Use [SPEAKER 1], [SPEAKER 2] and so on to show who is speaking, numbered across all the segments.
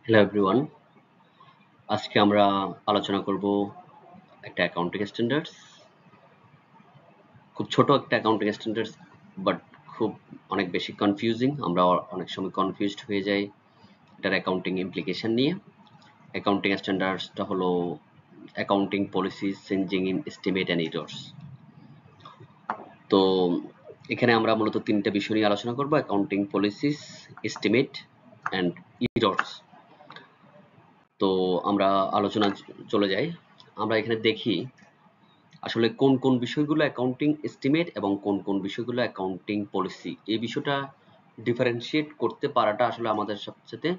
[SPEAKER 1] Hello everyone, আজকে আমরা আলোচনা করব একটা অ্যাকাউন্টিং স্ট্যান্ডার্ডস। খুব ছোট একটা অ্যাকাউন্টিং স্ট্যান্ডার্ডস, বাট খুব অনেক বেশি কনফিউজিং। আমরা অনেক সময় কনফিউজড হয়ে যাই এটার অ্যাকাউন্টিং ইমপ্লিকেশন নিয়ে। অ্যাকাউন্টিং স্ট্যান্ডার্ডসটা হলো accounting policies changing in estimate and errors. তো এখানে আমরা মূলত তিনটা বিষয় নিয়ে আলোচনা করব: accounting policies, estimate and errors. তো আমরা আলোচনা চলে যাই। আমরা এখানে দেখি আসলে কোন কোন বিষয়গুলো অ্যাকাউন্টিং এস্টিমেট এবং কোন কোন বিষয়গুলো অ্যাকাউন্টিং পলিসি। এই বিষয়টা ডিফারেন্সিয়েট করতে পারাটা আসলে আমাদের সবচেয়ে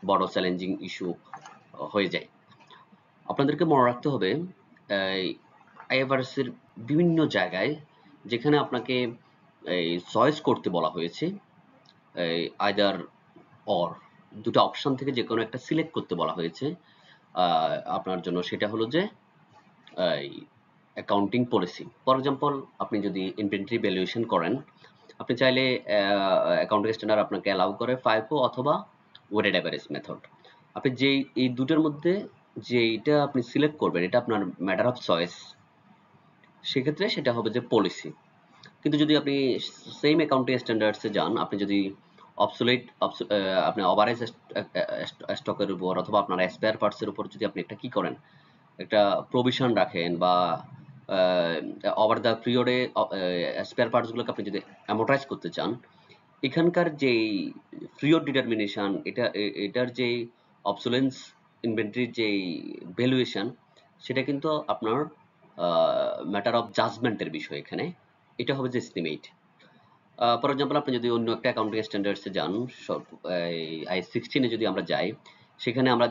[SPEAKER 1] বড় চ্যালেঞ্জিং ইস্যু হয়ে যায়। আপনাদেরকে মনে রাখতে হবে আইএফআরএস এর বিভিন্ন জায়গায় যেখানে আপনাকে চয়েস করতে বলা হয়েছে, আইদার অর দুটো অপশন থেকে যে কোনো একটা সিলেক্ট করতে বলা হয়েছে আপনার জন্য, সেটা হলো যে অ্যাকাউন্টিং পলিসি। ফর এক্সাম্পল, আপনি যদি ইনভেন্টরি ভ্যালুয়েশন করেন, আপনি চাইলে অ্যাকাউন্টিং স্ট্যান্ডার্ড আপনাকে অ্যালাউ করে FIFO অথবা ওয়েটেড অ্যাভারেজ মেথড। আপনি যেই এই দুটোর মধ্যে যেইটা আপনি সিলেক্ট করবেন, এটা আপনার ম্যাটার অফ চয়েস, সেক্ষেত্রে সেটা হবে যে পলিসি। কিন্তু যদি আপনি সেম অ্যাকাউন্টিং স্ট্যান্ডার্ডসে যান, আপনি যদি অবসোলেট আপনি ওভারেজ স্টকের উপর অথবা আপনার স্পেয়ার পার্টসের উপর যদি আপনি একটা কি করেন, একটা প্রভিশন রাখেন বা ওভার দ্য পিরিয়ডে স্পেয়ার পার্টসগুলোকে আপনি যদি অ্যামোর্টাইজ করতে চান, এখানকার যেই পিরিয়ড ডিটারমিনেশন, এটার যেই অবসোলেন্স ইনভেন্টরির যেই ভ্যালুয়েশন, সেটা কিন্তু আপনার ম্যাটার অফ জাজমেন্টের বিষয় এখানে। এটা হবে যে এস্টিমেট। ফর এক্সাম্পল, আপনি যদি অন্য একটা অ্যাকাউন্টিং স্ট্যান্ডার্ডসে যান, I16 যদি আমরা যাই, সেখানে আমরা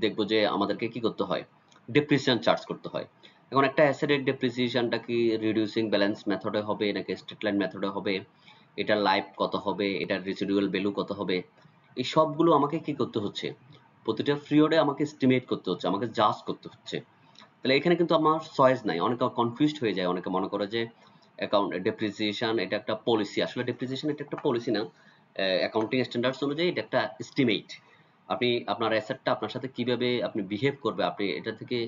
[SPEAKER 1] দেখব যে আমাদেরকে কি করতে হয়, ডেপ্রিসিয়েশন চার্জ করতে হয়। এখন একটা অ্যাসেটের ডেপ্রিসিয়েশনটা কি রিডিউসিং ব্যালেন্স মেথডে হবে নাকি স্ট্রেট লাইন মেথডে হবে, এটার লাইফ কত হবে, এটার রেসিডুয়াল ভ্যালু কত হবে, এই সবগুলো আমাকে কি করতে হচ্ছে, প্রতিটা পিরিয়ডে আমাকে এস্টিমেট করতে হচ্ছে, আমাকে জাজ করতে হচ্ছে। তাহলে এখানে কিন্তু আমার চয়েস নাই। অনেকে কনফিউজড হয়ে যায়, অনেকে মনে করে যে অ্যাকাউন্ট ডেপ্রিসিয়েশন এটা একটা পলিসি। আসলে ডেপ্রিসিয়েশন এটা একটা পলিসি না। অ্যাকাউন্টিং স্ট্যান্ডার্ডস অনুযায়ী এটা একটা এস্টিমেট। আপনি আপনার অ্যাসেটটা আপনার সাথে কিভাবে আপনি বিহেভ করবে, আপনি এটা থেকে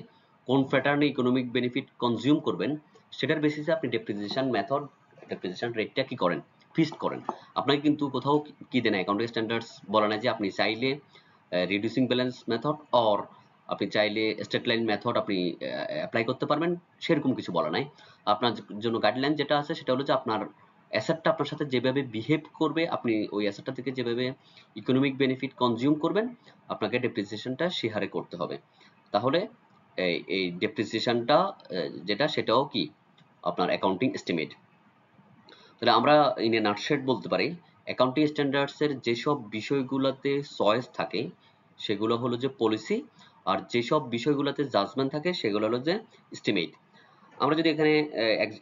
[SPEAKER 1] কোন প্যাটার্নে ইকোনমিক বেনিফিট কনজিউম করবেন, সেটার বেসিসে আপনি ডেপ্রিসিয়েশন মেথড, ডেপ্রিসিয়েশন রেটটা কি করেন, ফিক্সড করেন। আপনাকে কিন্তু কোথাও কি দেয় না, অ্যাকাউন্টিং স্ট্যান্ডার্ডস বলে না যে আপনি চাইলে রিডিউসিং ব্যালেন্স মেথড অর আপনি চাইলে স্ট্রেট লাইন মেথড আপনি অ্যাপ্লাই করতে পারবেন, সেরকম কিছু বলা নাই। আপনার জন্য গাইডলাইন যেটা আছে সেটা হলো যে আপনার অ্যাসেটটা আপনার সাথে যেভাবে বিহেভ করবে, আপনি ওই অ্যাসেটটা থেকে যেভাবে ইকোনমিক বেনিফিট কনজিউম করবেন, আপনাকে ডেপ্রিসিয়েশনটা সে হারে করতে হবে। তাহলে এই ডেপ্রিসিয়েশনটা যেটা, সেটাও কি আপনার অ্যাকাউন্টিং এস্টিমেট। তাহলে আমরা ইন এ নাটশেড বলতে পারি, অ্যাকাউন্টিং স্ট্যান্ডার্ডস এর যেসব বিষয়গুলোতে চয়েস থাকে সেগুলো হলো যে পলিসি, আর যেসব বিষয়গুলোতে জাজমেন্ট থাকে সেগুলো হলো যে এস্টিমেট। আমরা যদি এখানে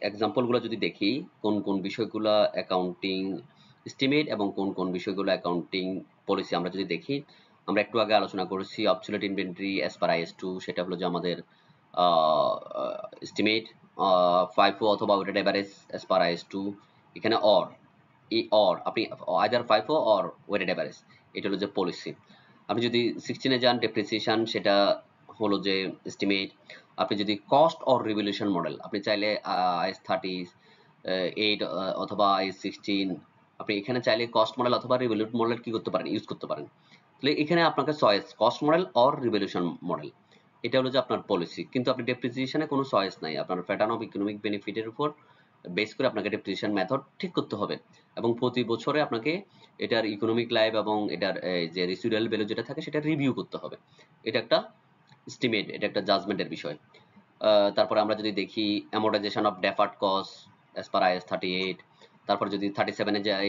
[SPEAKER 1] এক্সাম্পল গুলো যদি দেখি, কোন কোন বিষয়গুলো অ্যাকাউন্টিং এস্টিমেট এবং কোন কোন বিষয়গুলো অ্যাকাউন্টিং পলিসি, আমরা যদি দেখি, আমরা একটু আগে আলোচনা করেছি absolute inventory as per IS2, সেটা হলো যে আমাদের এস্টিমেট। FIFO অথবা weighted average as per IS2, এখানে অর, এই অর আপনি either FIFO or weighted average, এটা হলো যে পলিসি। আপনি যদি 16 যান, ডেপ্রিসিয়েশন সেটা হলো যে এস্টিমেট। আপনি যদি কস্ট অর রিভ্যালুয়েশন মডেল, আপনি চাইলে IS38 অথবা IS16, আপনি এখানে চাইলে কস্ট মডেল অথবা রিভ্যালুয়েট মডেল কি করতে পারেন, ইউজ করতে পারেন। তাহলে এখানে আপনাকে choice cost model or revaluation model, এটা হলো যে আপনার পলিসি। কিন্তু আপনি ডেপ্রিসিয়েশনে কোনো চয়েস নাই, আপনার প্যাটার্ন অফ ইকোনমিক বেনিফিটের উপর বেস করে আপনাকে ডেপ্রিসিয়েশন মেথড ঠিক করতে হবে এবং প্রতি বছরে আপনাকে এটার ইকোনমিক লাইফ এবং এটার যে রেসিডুয়াল ভ্যালু যেটা থাকে সেটা রিভিউ করতে হবে। এটা একটা এস্টিমেট, এটা একটা জাজমেন্টের বিষয়। তারপরে আমরা যদি দেখি amortisation of deferred cost as per IS38, তারপর যদি 37 এ যাই,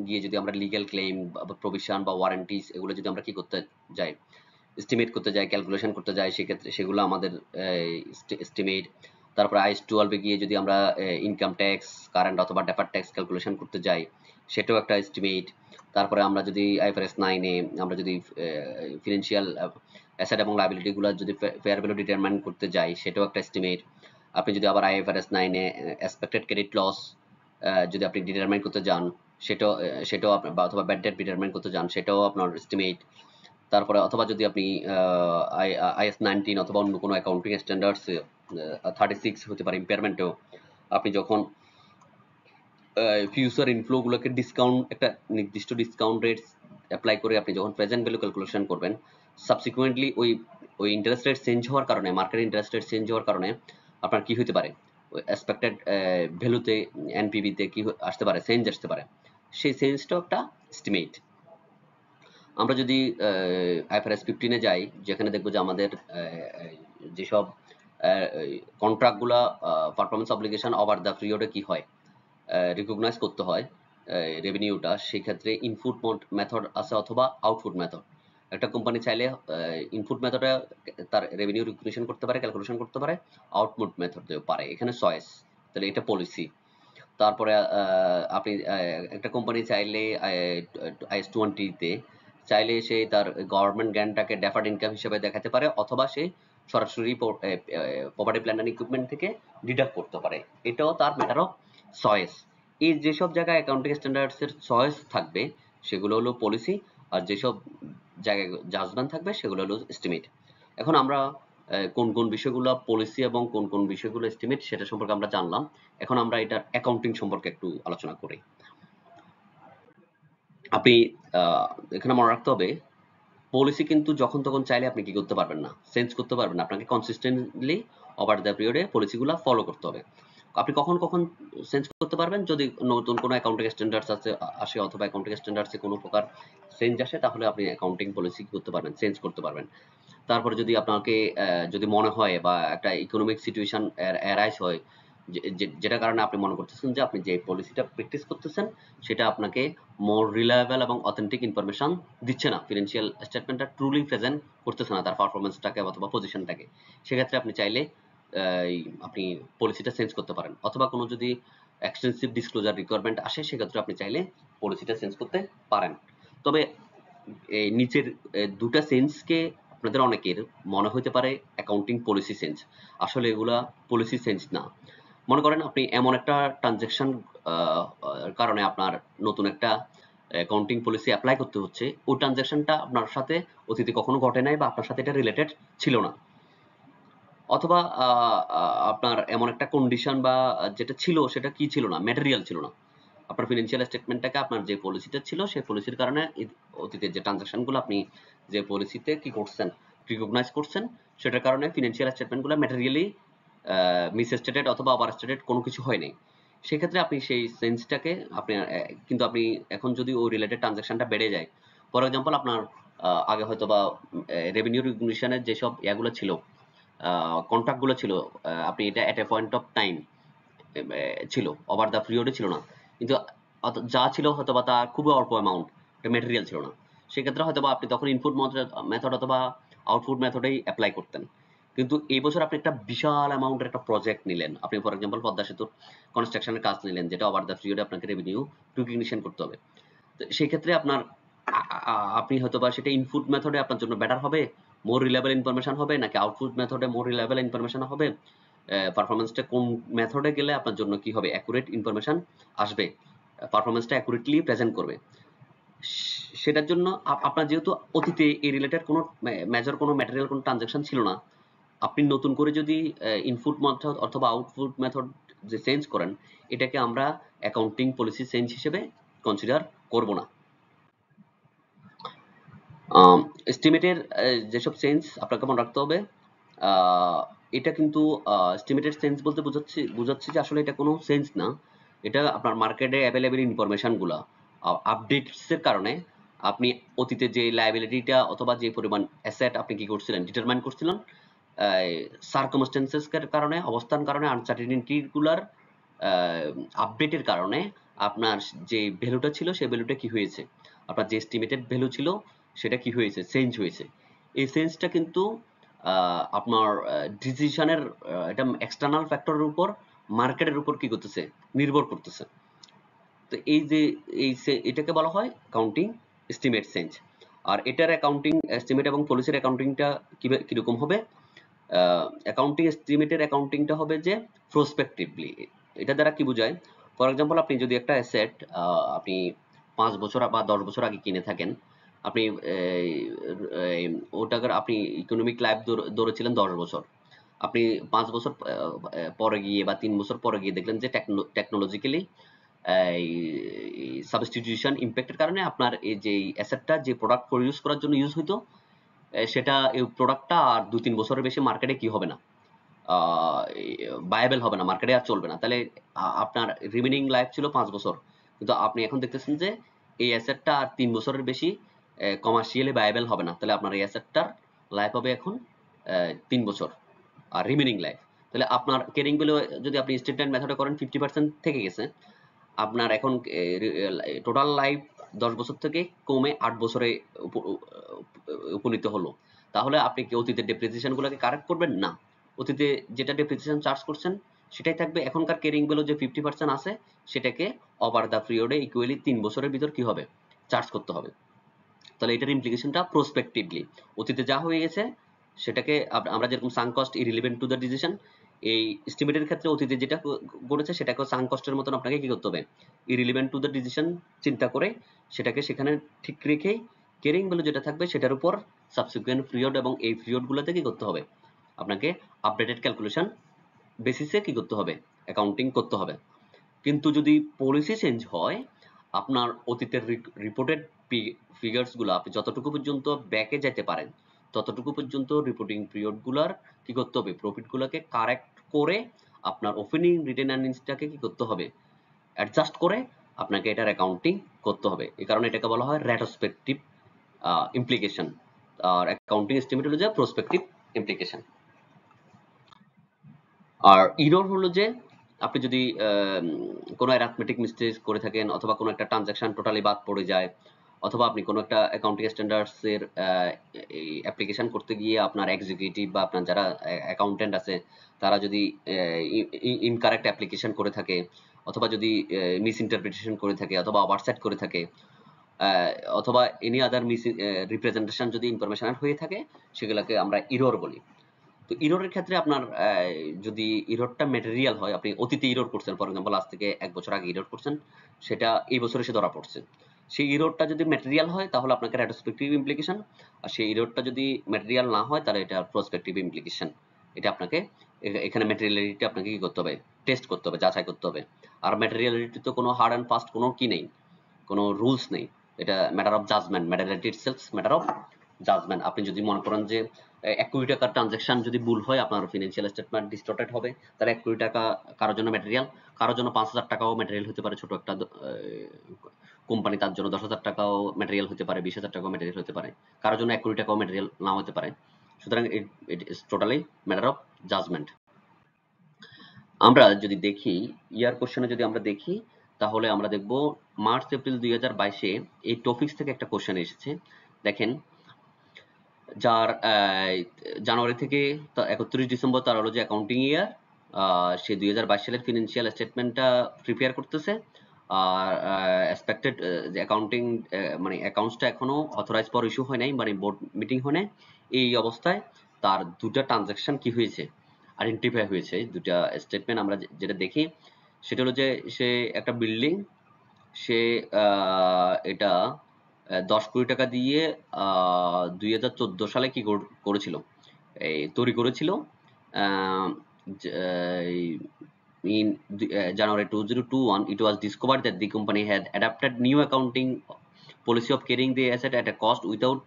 [SPEAKER 1] গিয়ে যদি আমরা লিগ্যাল ক্লেম বা প্রভিশন বা ওয়ারেন্টিজ, এগুলো যদি আমরা কি করতে যাই, এস্টিমেট করতে যাই, ক্যালকুলেশন করতে যাই, সেক্ষেত্রে সেগুলো আমাদের এস্টিমেট। তারপরে IS12 এ গিয়ে যদি আমরা ইনকাম ট্যাক্স, কারেন্ট অথবা ডেফার্ড ট্যাক্স ক্যালকুলেশন করতে যাই, সেটাও একটা এস্টিমেট। তারপরে আমরা যদি IFRS 9 এ আমরা যদি ফিনান্সিয়াল অ্যাসেট এবং লায়াবিলিটি গুলো যদি ফেয়ার ভ্যালু ডিটারমাইন করতে যাই, সেটাও একটা এস্টিমেট। আপনি যদি আবার IFRS 9 এ এক্সপেক্টেড ক্রেডিট লস যদি আপনি ডিটারমাইন করতে যান, সেটাও অথবা ব্যাড ডেট ডিটারমাইন করতে যান, সেটাও আপনার এস্টিমেট। তারপরে অথবা যদি আপনি IAS 19 অথবা অন্য কোনো অ্যাকাউন্টিং স্ট্যান্ডার্ডস 36 হতে পারে ইম্পেয়ারমেন্টেও আপনি যখন ফিউচার ইনফ্লো গুলোকে ডিসকাউন্ট একটা নির্দিষ্ট ডিসকাউন্ট রেট অ্যাপ্লাই করে আপনি যখন প্রেজেন্ট ভ্যালু ক্যালকুলেশন করবেন, সাবসিকুয়েন্টলি ওই ইন্টারেস্ট রেট চেঞ্জ হওয়ার কারণে, মার্কেট ইন্টারেস্ট রেট চেঞ্জ হওয়ার কারণে আপনার কি হতে পারে, ওই এক্সপেক্টেড ভ্যালুতে এনপিভিতে কি আসতে পারে, চেঞ্জ আসতে পারে। সেই চেঞ্জটাও একটা এস্টিমেট। আমরা যদি IFRS 15 এ যাই, যেখানে দেখবো যে আমাদের যেসব কন্ট্রাক্টগুলা পারফরমেন্স অব্লিগেশন ওভার দ্য পিরিয়ডে কি হয়, রিকগনাইজ করতে হয় রেভিনিউটা, সেই ক্ষেত্রে ইনপুট মেথড আছে অথবা আউটপুট মেথড। একটা কোম্পানি চাইলে ইনপুট মেথডে তার রেভিনিউ রিকগনিশন করতে পারে, ক্যালকুলেশন করতে পারে, আউটপুট মেথডেও পারে, এখানে চয়েস। তাহলে এটা পলিসি। তারপরে আপনি একটা কোম্পানি চাইলে IAS 20 তে চাইলে সে তার গভর্নমেন্ট গ্র্যান্টটাকে ডেফার্ড ইনকাম হিসেবে দেখাতে পারে, অথবা সে সরাসরি প্রপার্টি প্ল্যান্ট এন্ড ইকুইপমেন্ট থেকে ডিডাক্ট করতে পারে, এটাও তার ম্যাটার অফ চয়েস। এই যেসব জায়গায় অ্যাকাউন্টিং স্ট্যান্ডার্ডস এর চয়েস থাকবে সেগুলো হলো পলিসি, আর যেসব জায়গায় জাজমেন্ট থাকবে সেগুলো হলো এস্টিমেট। এখন আমরা কোন কোন বিষয়গুলো পলিসি এবং কোন কোন বিষয়গুলো এস্টিমেট সেটা সম্পর্কে আমরা জানলাম। এখন আমরা এটার অ্যাকাউন্টিং সম্পর্কে একটু আলোচনা করি। আপনি এখানে মনে রাখতে হবে, পলিসি কিন্তু যখন তখন চাইলে আপনি কি করতে পারবেন না, চেঞ্জ করতে পারবেন না। আপনাকে কনসিস্টেন্টলি ওভার দ্য পিরিয়ডে পলিসিগুলো ফলো করতে হবে। আপনি কখন কখন চেঞ্জ করতে পারবেন, যদি নতুন কোনো অ্যাকাউন্টিং স্ট্যান্ডার্ডস আসে অথবা অ্যাকাউন্টিং স্ট্যান্ডার্ডসে কোনো প্রকার চেঞ্জ আসে, তাহলে আপনি অ্যাকাউন্টিং পলিসি করতে পারবেন, চেঞ্জ করতে পারবেন। তারপরে যদি আপনাকে যদি মনে হয় বা একটা ইকোনমিক সিচুয়েশন অ্যারাইজ হয়, যেটার কারণে আপনি মনে করতেছেন যে আপনি যে পলিসিটা প্র্যাকটিস করতেছেন সেটা আপনাকে মোর রিলায়েবল এবং অথেন্টিক ইনফরমেশন দিচ্ছে না, ফিনান্সিয়াল স্টেটমেন্টটা ট্রুলি প্রেজেন্ট করতেছে না তার পারফরমেন্সটাকে অথবা পজিশনটাকে, সেক্ষেত্রে আপনি চাইলে আপনি পলিসিটা চেঞ্জ করতে পারেন। অথবা কোনো যদি এক্সটেন্সিভ ডিসক্লোজার রিকোয়ারমেন্ট আসে, সেক্ষেত্রে আপনি চাইলে পলিসিটা চেঞ্জ করতে পারেন। তবে এই নিচের দুটা চেঞ্জকে আপনাদের অনেকের মনে হতে পারে অ্যাকাউন্টিং পলিসি চেঞ্জ, আসলে এগুলা পলিসি চেঞ্জ না। মনে করেন আপনি এমন একটা ট্রানজাকশন কারণে আপনার নতুন একটা অ্যাকাউন্টিং পলিসি অ্যাপ্লাই করতে হচ্ছে, ওই ট্রানজাকশনটা আপনার সাথে অতীতে কখনো ঘটে নাই বা আপনার সাথে এটা রিলেটেড ছিল না, অথবা আপনার এমন একটা কন্ডিশন বা যেটা ছিল সেটা কি ছিল না, ম্যাটেরিয়াল ছিল না। আপনার ফিনান্সিয়াল স্টেটমেন্টটাকে আপনার যে পলিসিটা ছিল সেই পলিসির কারণে অতীতে যে ট্রানজাকশনগুলো আপনি যে পলিসিতে কি করছেন, রিকগনাইজ করছেন, সেটার কারণে ফিনান্সিয়াল স্টেটমেন্টগুলো ম্যাটেরিয়ালি মিসস্টেটেড অথবা ওভারস্টেটেড কোনো কিছু হয় নাই। সেক্ষেত্রে আপনি সেই চেঞ্জটাকে আপনি কিন্তু আপনি এখন যদি ওই রিলেটেড ট্রানজাকশনটা বেড়ে যায়, ফর এক্সাম্পল আপনার আগে হয়তো বা রেভিনিউ রিকগনিশনের যেসব ইয়াগুলো ছিল, কন্ট্রাক্ট গুলো ছিল, আপনি এটা এট এ পয়েন্ট অফ টাইম ছিল, ওভার দ্য পিরিয়ডে ছিল না, কিন্তু যা ছিল হয়তো বা তার খুবই অল্প অ্যামাউন্ট, এটা মেটেরিয়াল ছিল না। সেক্ষেত্রে হয়তো বা আপনি তখন ইনপুট মেথড অথবা আউটপুট মেথডেই অ্যাপ্লাই করতেন। কিন্তু এই বছর আপনি একটা বিশাল অ্যামাউন্টের একটা প্রজেক্ট নিলেন, আপনি ফর এক্সাম্পল পদ্মা সেতুর কনস্ট্রাকশনের কাজ নিলেন, যেটা ওভার দ্য পিরিয়ডে আপনাকে রেভিনিউ রিকগনিশন করতে হবে। তো সেই ক্ষেত্রে আপনার আপনি হয়তো বা সেটা ইনপুট মেথডে আপনার জন্য বেটার হবে, মোর রিলায়েবল ইনফরমেশন হবে, নাকি আউটপুট মেথডে মোর রিলায়েবল ইনফরমেশন হবে, পারফরমেন্সটা কোন মেথডে গেলে আপনার জন্য কি হবে, অ্যাকুরেট ইনফরমেশন আসবে, পারফরমেন্সটা অ্যাকুরেটলি প্রেজেন্ট করবে। সেটার জন্য আপনার যেহেতু অতীতে এই রিলেটেড কোনো মেজর কোনো ম্যাটেরিয়াল কোনো ট্রানজাকশন ছিল না, আপনি নতুন করে যদি ইনপুট মেথড অথবা আউটপুট মেথড যে চেঞ্জ করেন, এটাকে আমরা অ্যাকাউন্টিং পলিসি চেঞ্জ হিসেবে কনসিডার করব না। এস্টিমেটের যেসব চেঞ্জ আপনাকে মনে রাখতে হবে, এটা কিন্তু এস্টিমেটেড চেঞ্জ বলতে বোঝাচ্ছে যে আসলে এটা কোনো চেঞ্জ না, এটা আপনার মার্কেটে অ্যাভেলেবেল ইনফরমেশনগুলো আপডেটসের কারণে আপনি অতীতে যে লায়াবিলিটিটা অথবা যে পরিমাণ অ্যাসেট আপনি কি করছিলেন ডিটারমাইন করছিলেন, সার্কামস্টেন্সেসের কারণে, অবস্থান কারণে, আনসার্টেনিটিগুলার আপডেটের কারণে আপনার যে ভ্যালুটা ছিল সেই ভ্যালুটা কি হয়েছে, আপনার যে এস্টিমেটেড ভ্যালু ছিল সেটা কি হয়েছে, চেঞ্জ হয়েছে। এই চেঞ্জটা কিন্তু আপনার ডিসিশনের এটা এক্সটার্নাল ফ্যাক্টরের উপর, মার্কেটের উপর কি করতেছে, নির্ভর করতেছে। তো এই যে এটাকে বলা হয় অ্যাকাউন্টিং এস্টিমেট চেঞ্জ। আর এটার অ্যাকাউন্টিং এস্টিমেট এবং পলিসির অ্যাকাউন্টিংটা কিরকম হবে, অ্যাকাউন্টিং এস্টিমেটের অ্যাকাউন্টিংটা হবে যে প্রসপেক্টিভলি। এটা দ্বারা কি বোঝায়, ফর এক্সাম্পল আপনি যদি একটা অ্যাসেট আপনি 5 বছর বা 10 বছর আগে কিনে থাকেন, আপনি ওটাকার আপনি ইকোনমিক লাইফ ধরেছিলেন 10 বছর। আপনি 5 বছর পরে গিয়ে বা 3 বছর পরে গিয়ে দেখলেন যে টেকনোলজিক্যালি এই সাবস্টিটিউশন ইম্প্যাক্টের কারণে আপনার এই যে অ্যাসেটটা যে প্রোডাক্ট প্রডিউস করার জন্য ইউজ হইতো, সেটা এই প্রোডাক্টটা আর 2-3 বছরের বেশি মার্কেটে কি হবে না, ভায়াবল হবে না, মার্কেটে আর চলবে না। তাহলে আপনার রিমেনিং লাইফ ছিল 5 বছর, কিন্তু আপনি এখন দেখতেছেন যে এই অ্যাসেটটা আর 3 বছরের বেশি কমার্শিয়ালি ভায়াবল হবে না। তাহলে আপনার এই অ্যাসেটটার লাইফ হবে এখন 3 বছর আর রিমেনিং লাইফ। তাহলে আপনার ক্যারিং ভ্যালু যদি আপনি স্টেটমেন্ট মেথডে করেন 50% থেকে গেছে, আপনার এখন টোটাল লাইফ 10 বছর থেকে কমে 8 বছরে উপনীত হলো। তাহলে আপনি কি অতীতের ডেপ্রিসিয়েশন গুলোকে কারেক্ট করবেন? না, অতীতে যেটা ডেপ্রিসিয়েশন চার্জ করছেন সেটাই থাকবে। এখনকার ক্যারিং ভ্যালু যে 50% আছে সেটাকে ওভার দ্য পিরিয়ডে ইকুয়ালি 3 বছরের ভিতর কি হবে, চার্জ করতে হবে। তাহলে এটার ইমপ্লিকেশনটা প্রসপেক্টিভলি অতীতে যা হয়ে গেছে সেটাকে আমরা যেরকম sunk cost irrelevant to the decision, এই এস্টিমেটের ক্ষেত্রে অতীতে যেটা ঘটেছে সেটাকে সাঙ্ক কস্টের মতন আপনাকে কি করতে হবে, ইরিলেভেন্ট টু দ্য ডিসিশন চিন্তা করে সেটাকে সেখানে ঠিক রেখে ক্যারিং ভ্যালু যেটা থাকবে সেটার উপর সাবসিকুয়েন্ট পিরিয়ড এবং এই পিরিয়ডগুলোতে কি করতে হবে, আপনাকে আপডেটেড ক্যালকুলেশন বেসিসে কি করতে হবে, অ্যাকাউন্টিং করতে হবে। কিন্তু যদি পলিসি চেঞ্জ হয়, আপনার অতীতের রিপোর্টেড ফিগার্স গুলো আপনি যতটুকু পর্যন্ত ব্যাকে যেতে পারেন ততটুকু পর্যন্ত রিপোর্টিং পিরিয়ড গুলার কি করতে হবে, প্রফিট গুলাকে কারেক্ট করে আপনার ওপেনিং রিটেন আর্নিংসটাকে কি করতে হবে, অ্যাডজাস্ট করে আপনাকে এটার অ্যাকাউন্টিং করতে হবে। এই কারণে এটাকে বলা হয় রেট্রোস্পেক্টিভ ইমপ্লিকেশন, আর অ্যাকাউন্টিং এস্টিমেট হলো যে প্রসপেক্টিভ ইমপ্লিকেশন। আর ইরর হলো যে আপনি যদি কোনো অ্যারিথমেটিক মিস্টেক করে থাকেন অথবা কোনো একটা ট্রানজাকশন টোটালি বাদ পড়ে যায়, অথবা আপনি কোনো একটা অ্যাকাউন্টিং স্ট্যান্ডার্ডস এর অ্যাপ্লিকেশন করতে গিয়ে আপনার এক্সিকিউটিভ বা আপনার যারা অ্যাকাউন্টেন্ট আছে তারা যদি ইনকারেক্ট অ্যাপ্লিকেশন করে থাকে, অথবা যদি মিস ইন্টারপ্রিটেশন করে থাকে, অথবা ওভারসেট করে থাকে, অথবা এনি আদার মিস রিপ্রেজেন্টেশন যদি ইনফরমেশন হয়ে থাকে, সেগুলোকে আমরা ইরর বলি। তো ইররের ক্ষেত্রে আপনার যদি ইররটা ম্যাটেরিয়াল হয়, আপনি অতীতে ইরর করছেন, ফর এক্সাম্পল আজ থেকে 1 বছর আগে ইরর করছেন, সেটা এই বছর এসে ধরা পড়ছে, সেই ইররটা যদি ম্যাটেরিয়াল হয় তাহলে আপনাকে রেট্রোস্পেক্টিভ ইমপ্লিকেশন, আর সেই ইররটা যদি ম্যাটেরিয়াল না হয় তাহলে এটা প্রসপেক্টিভ ইমপ্লিকেশন। এটা আপনাকে এখানে ম্যাটেরিয়ালিটি আপনাকে কি করতে হবে, টেস্ট করতে হবে, যাচাই করতে হবে। আর ম্যাটেরিয়ালিটি তো কোনো হার্ড অ্যান্ড ফাস্ট কোনো কি নেই, কোনো রুলস নেই, এটা matter of judgement, materiality itself matter of judgement. আপনি যদি মনে করেন যে 1 কোটি টাকার ট্রানজাকশন যদি ভুল হয় আপনার ফিনান্সিয়াল স্টেটমেন্ট ডিস্টর্টেড হবে, তাহলে 1 কোটি টাকা কারোর জন্য ম্যাটেরিয়াল, কারোর জন্য 5,000 টাকাও ম্যাটেরিয়াল হতে পারে, ছোট একটা কোম্পানি তার জন্য 10,000 টাকাও ম্যাটেরিয়াল হতে পারে, 20,000 টাকাও ম্যাটেরিয়াল হতে পারে, কারোর জন্য 1 কোটি টাকাও ম্যাটেরিয়াল নাও হতে পারে। সুতরাং it is totally matter of judgement. আমরা যদি দেখি ইয়ার কোশ্চেনে যদি আমরা দেখি তাহলে আমরা দেখব মার্চ এপ্রিল 2022-এ এই টপিকস থেকে একটা কোশ্চেন এসেছে। দেখেন, যার জানুয়ারি থেকে 31 ডিসেম্বর তার হলো যে অ্যাকাউন্টিং ইয়ার, সে 2022 সালের ফিনান্সিয়াল স্টেটমেন্টটা প্রিপেয়ার করতেছে। আর এক্সপেক্টেড যে অ্যাকাউন্টিং মানে অ্যাকাউন্টসটা এখনো অথরাইজ ফর ইস্যু হয় নাই, মানে বোর্ড মিটিং হয় নাই। এই অবস্থায় তার দুটা ট্রানজাকশন কি হয়েছে, আইডেন্টিফাই হয়েছে। দুটা স্টেটমেন্ট আমরা যেটা দেখি সেটা হলো যে সে একটা বিল্ডিং, সে এটা 10 কোটি টাকা দিয়ে 2014 সালে কি করেছিল, এই তৈরি করেছিল। In January 2021, it was discovered that the company had adopted new accounting policy of carrying the asset at a cost without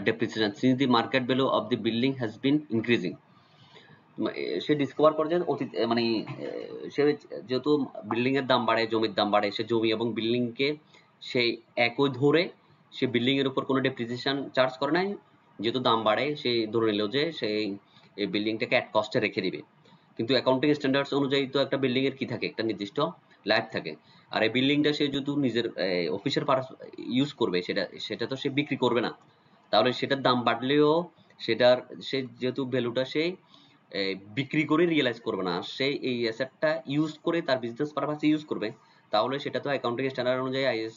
[SPEAKER 1] depreciation since the market value of the building has been increasing. Say discover করে যে অতীত মানে সে যেহেতু building এর দাম বাড়ে, জমির দাম বাড়ে, সে জমি এবং বিল্ডিং কে সে একই ধরে সে বিল্ডিং এর উপর কোনো ডেপ্রিসিয়েশন চার্জ করে নাই। যেহেতু দাম বাড়ে সে ধরে নিল যে সে এই বিল্ডিংটাকে অ্যাট কস্টে রেখে দিবে। কিন্তু অ্যাকাউন্টিং স্ট্যান্ডার্ডস অনুযায়ী তো একটা বিল্ডিং এর কি থাকে, একটা নির্দিষ্ট লাইফ থাকে। আর এই বিল্ডিংটা সে যেহেতু নিজের অফিসের ইউজ করবে, সেটা তো সে বিক্রি করবে না। তাহলে সেটার দাম বাড়লেও সেটার সে যেহেতু ভ্যালুটা সে বিক্রি করে রিয়েলাইজ করবে না, সে এই অ্যাসেটটা ইউজ করে তার বিজনেস পারপাসে ইউজ করবে। তাহলে সেটা তো অ্যাকাউন্টিং স্ট্যান্ডার্ড অনুযায়ী IAS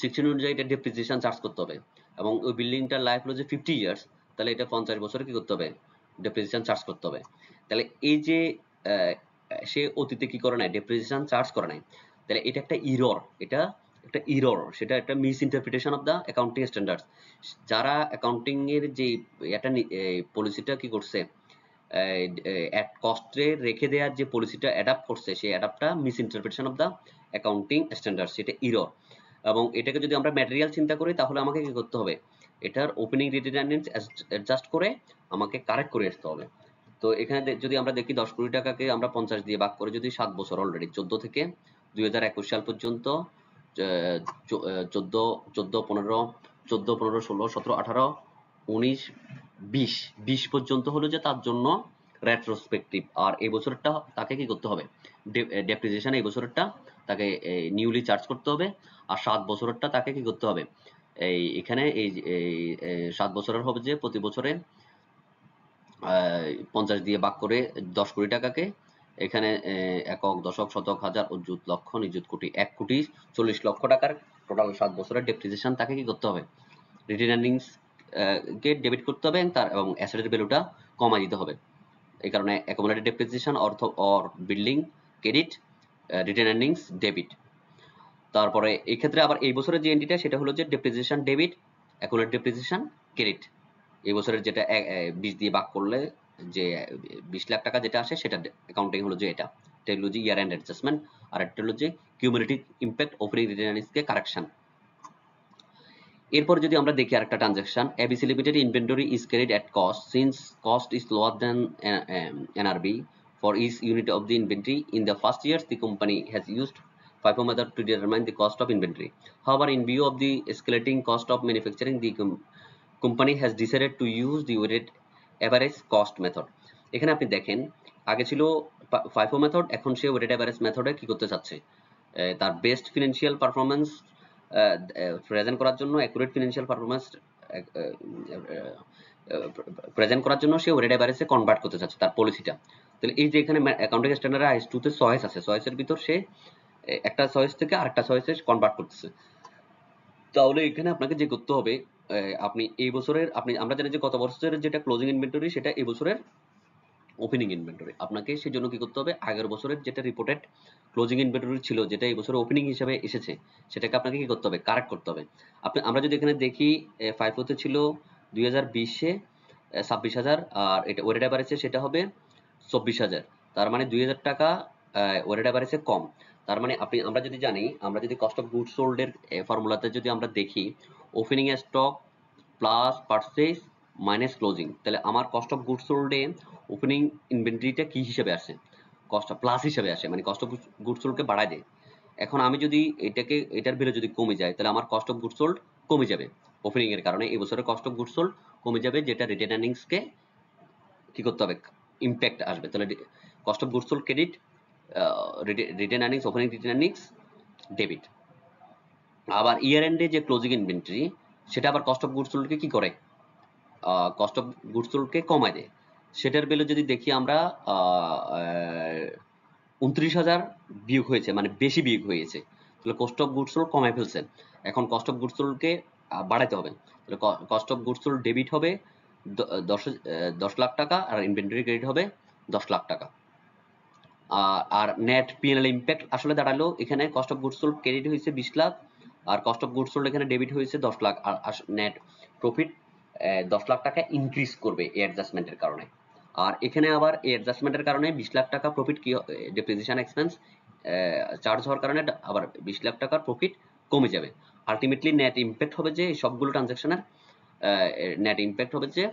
[SPEAKER 1] 16 অনুযায়ী এটা ডেপ্রিসিয়েশন চার্জ করতে হবে। এবং ওই বিল্ডিংটার লাইফ হলো যে 50 ইয়ার্স, তাহলে এটা 50 বছরে কি করতে হবে, ডেপ্রিসিয়েশন চার্জ করতে হবে। তাহলে এই যে সে অতীতে কি করে নাই, ডেপ্রিসিয়েশন চার্জ করে নাই, তাহলে এটা একটা ইরর, এটা একটা এরর, সেটা একটা miss interpretation of the accounting standards. যারা অ্যাকাউন্টিং এর যে এটা পলিসিটা কি করছে, অ্যাট কস্টে রেখে দেওয়ার যে পলিসিটা অ্যাডাপ্ট করছে, সেই অ্যাডাপ্টটা misinterpretation of the accounting standards, সেটা এরর। এবং এটাকে যদি আমরা ম্যাটেরিয়াল চিন্তা করি তাহলে আমাকে কি করতে হবে, এটার ওপেনিং রিটেনার্স অ্যাডজাস্ট করে আমাকে কারেক্ট করে আসতে হবে। তো এখানে যদি আমরা দেখি 10 কোটি টাকাকে আমরা 50 দিয়ে ভাগ করে যদি 7 বছর অলরেডি 14 থেকে 2021 সাল পর্যন্ত 14 14 15 14 15 16 17 18 19 20 20 পর্যন্ত হলো যে তার জন্য রেট্রোস্পেক্টিভ। আর এই বছরটা তাকে কি করতে হবে, ডেপ্রিসিয়েশন এই বছরটা তাকে নিউলি চার্জ করতে হবে। আর 7 বছরটা তাকে কি করতে হবে, এখানে এই 7 বছরের হবে যে প্রতি বছরে 50 দিয়ে ভাগ করে 10 কোটি টাকাকে, এখানে একক, দশক, শতক, হাজার, অযুত, লক্ষ, নিযুত, কোটি, 1 কোটি 40 লক্ষ টাকার টোটাল 7 বছরের ডেপ্রিসিয়েশন তাকে কি করতে হবে, রিটেন আর্নিংস কে ডেবিট করতে হবে এবং অ্যাসেটের ভ্যালুটা কমাই দিতে হবে। এই কারণে অ্যাকুমুলেটেড ডেপ্রিসিয়েশন অর্থ or building credit, written earnings debit. তারপরে এই ক্ষেত্রে আবার এই বছরের যে এন্ট্রিটা সেটা হলো যে depreciation debit, accumulated depreciation credit. এই বছরের যেটা 20 দিয়ে ভাগ করলে যে 20 লাখ টাকা যেটা আসে সেটা অ্যাকাউন্টিং হলো যে এটা হলো যে ইয়ার এন্ড অ্যাডজাস্টমেন্ট। আর একটা হলো যে কিউমুলেটিভ ইমপ্যাক্ট ওপেনিং রিটেন আর্নিংসকে কারেকশন। এরপর যদি আমরা দেখি আরেকটা transaction, ABC limited inventory is carried at cost since cost is lower than NRV for each unit of the inventory. In the first years, the company has used FIFO method to determine the cost of inventory. However, in view of the escalating cost of manufacturing, the company has decided to use the weighted average cost method. এখানে আপনি দেখেন আগে ছিল FIFO method, এখন সে weighted average মেথডে কি করতে চাচ্ছে, তার বেস্ট ফিনান্সিয়াল পারফরম্যান্স প্রেজেন্ট করার জন্য, অ্যাকুরেট ফিনান্সিয়াল পারফরম্যান্স প্রেজেন্ট করার জন্য সে ওয়েটেড অ্যাভারেজে কনভার্ট করতে চাচ্ছে তার পলিসিটা। তাহলে এই যে এখানে অ্যাকাউন্টিং স্ট্যান্ডার্ডে আইএস 2 তে চয়েস আছে, চয়েসের ভিতর সে একটা চয়েস থেকে আরেকটা চয়েসে কনভার্ট করতেছে। তাহলে এখানে আপনাকে যে করতে হবে, আপনি এই বছরের আমরা জানি যে গত বছরের যেটা ক্লোজিং ইনভেন্টরি সেটা এই বছরের ওপেনিং ইনভেন্টরি। আপনাকে সেজন্য কি করতে হবে, আগের বছরের যেটা রিপোর্টেড ক্লোজিং ইনভেন্টরি ছিল যেটা এই বছরে ওপেনিং হিসেবে এসেছে সেটাকে আপনাকে কি করতে হবে, কারেক্ট করতে হবে। আমরা যদি এখানে দেখি FIFO তে ছিল 2020-এ 26,000, আর এটা ওয়েটেড অ্যাভারেজে সেটা হবে 24,000। তার মানে 2,000 টাকা ওয়েটেড অ্যাভারেজে কম। তার মানে আমরা যদি জানি, আমরা যদি কস্ট অফ গুডস সোল্ড এর ফর্মুলাতে যদি আমরা দেখি opening stock plus purchase minus closing, তাহলে আমার কস্ট অফ গুডস সোল্ড এ ওপেনিং ইনভেন্টরিটা কি হিসেবে আসে, কস্ট প্লাস হিসেবে আসে, মানে কস্ট অফ গুডস সোল্ডকে বাড়ায় দেয়। এখন আমি যদি এটার ভ্যালু যদি কমে যায় তাহলে আমার কস্ট অফ গুডস সোল্ড কমে যাবে ওপেনিং এর কারণে। এই বছরের কস্ট অফ গুডস সোল্ড কমে যাবে, যেটা রিটেন আর্নিংস কে কি করতে হবে, ইমপ্যাক্ট আসবে। তাহলে cost of goods sold credit, written earnings, opening written earnings debit. আবার ইয়ার এন্ডে যে ক্লোজিং ইনভেন্টরি সেটা আবার কস্ট অফ গুডস সোল্ডকে কি করে, কস্ট অফ গুডস সোল্ডকে কমায় দেয়। সেটার ভ্যালু যদি দেখি আমরা 29,000 বিয়োগ হয়েছে, মানে বেশি বিয়োগ হয়েছে। তাহলে কস্ট অফ গুডস সোল্ড কমায় ফেলছে, এখন কস্ট অফ গুডস সোল্ডকে বাড়াতে হবে। তাহলে cost of goods sold debit হবে 10 লাখ টাকা, আর ইনভেন্টরি ক্রেডিট হবে 10 লাখ টাকা। আর নেট পিএনএল ইমপ্যাক্ট আসলে দাঁড়ালো, এখানে cost of goods sold credit হয়েছে 20 লাখ, আর কস্ট অফ গুডস সোল্ড এখানে ডেবিট হয়েছে 10 লাখ, আর নেট প্রফিট 10 লাখ টাকা ইনক্রিজ করবে এই অ্যাডজাস্টমেন্টের কারণে। আর এখানে আবার এই অ্যাডজাস্টমেন্টের কারণে 20 লাখ টাকা প্রফিট কি ডেপ্রিসিয়েশন এক্সপেন্স চার্জ হওয়ার কারণে আবার 20 লাখ টাকার প্রফিট কমে যাবে। আলটিমেটলি নেট ইমপ্যাক্ট হবে যে সবগুলো ট্রানজাকশনের নেট ইমপ্যাক্ট হবে যে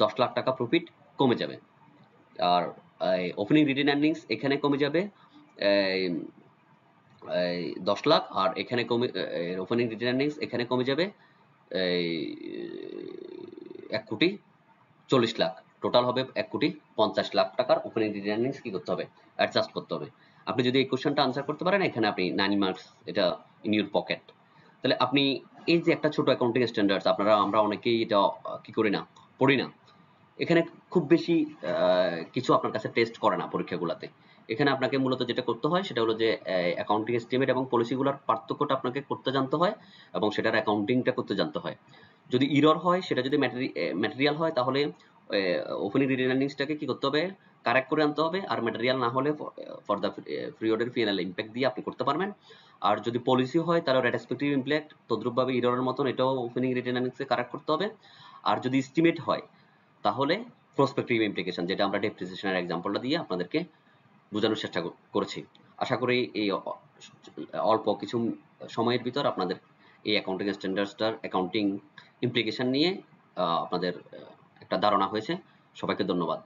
[SPEAKER 1] 10 লাখ টাকা প্রফিট কমে যাবে। আর ওপেনিং রিটেন আর্নিংস এখানে কমে যাবে 10 লাখ, আর এখানে কমে ওপেনিং রিটেন আর্নিংস এখানে কমে যাবে 1 কোটি 40 লাখ। টোটাল হবে 1 কোটি 50 লাখ টাকার ওপেনিং রিটেন আর্নিংস কি করতে হবে, অ্যাডজাস্ট করতে হবে। আপনি যদি এই কোশ্চেনটা আনসার করতে পারেন এখানে আপনি 9 মার্কস, এটা ইন ইউর পকেট। তাহলে আপনি এই যে একটা ছোট অ্যাকাউন্টিং স্ট্যান্ডার্ডস আমরা অনেকেই এটা কি করি না, পড়ি না। এখানে খুব বেশি কিছু আপনার কাছে টেস্ট করে না পরীক্ষাগুলোতে। এখানে আপনাকে মূলত যেটা করতে হয় সেটা হলো যে অ্যাকাউন্টিং এস্টিমেট এবং পলিসিগুলোর পার্থক্যটা আপনাকে করতে জানতে হয় এবং সেটার অ্যাকাউন্টিংটা করতে জানতে হয়। যদি ইরর হয়, সেটা যদি ম্যাটেরিয়াল হয় তাহলে ওপেনিং রিটেন আর্নিংসটাকে কি করতে হবে, কারেক্ট করে আনতে হবে। আর ম্যাটেরিয়াল না হলে ফর দ্য পিরিয়ডের পিএনএল ইমপ্যাক্ট দিয়ে আপনি করতে পারবেন। আর যদি পলিসি হয় তাহলে রেট্রোস্পেক্টিভ ইমপ্যাক্ট তদ্রুপভাবে ইররের মতন এটাও ওপেনিং রিডাইনামিক্সে কারেক্ট করতে হবে। আর যদি এস্টিমেট হয় তাহলে প্রসপেক্টিভ ইমপ্লিকেশন, যেটা আমরা ডেপ্রিসিয়েশনের এক্সাম্পলটা দিয়ে আপনাদেরকে বোঝানোর চেষ্টা করেছি। আশা করি এই অল্প কিছু সময়ের ভিতর আপনাদের এই অ্যাকাউন্টিং স্ট্যান্ডার্ডসটার অ্যাকাউন্টিং ইমপ্লিকেশন নিয়ে আপনাদের একটা ধারণা হয়েছে। সবাইকে ধন্যবাদ।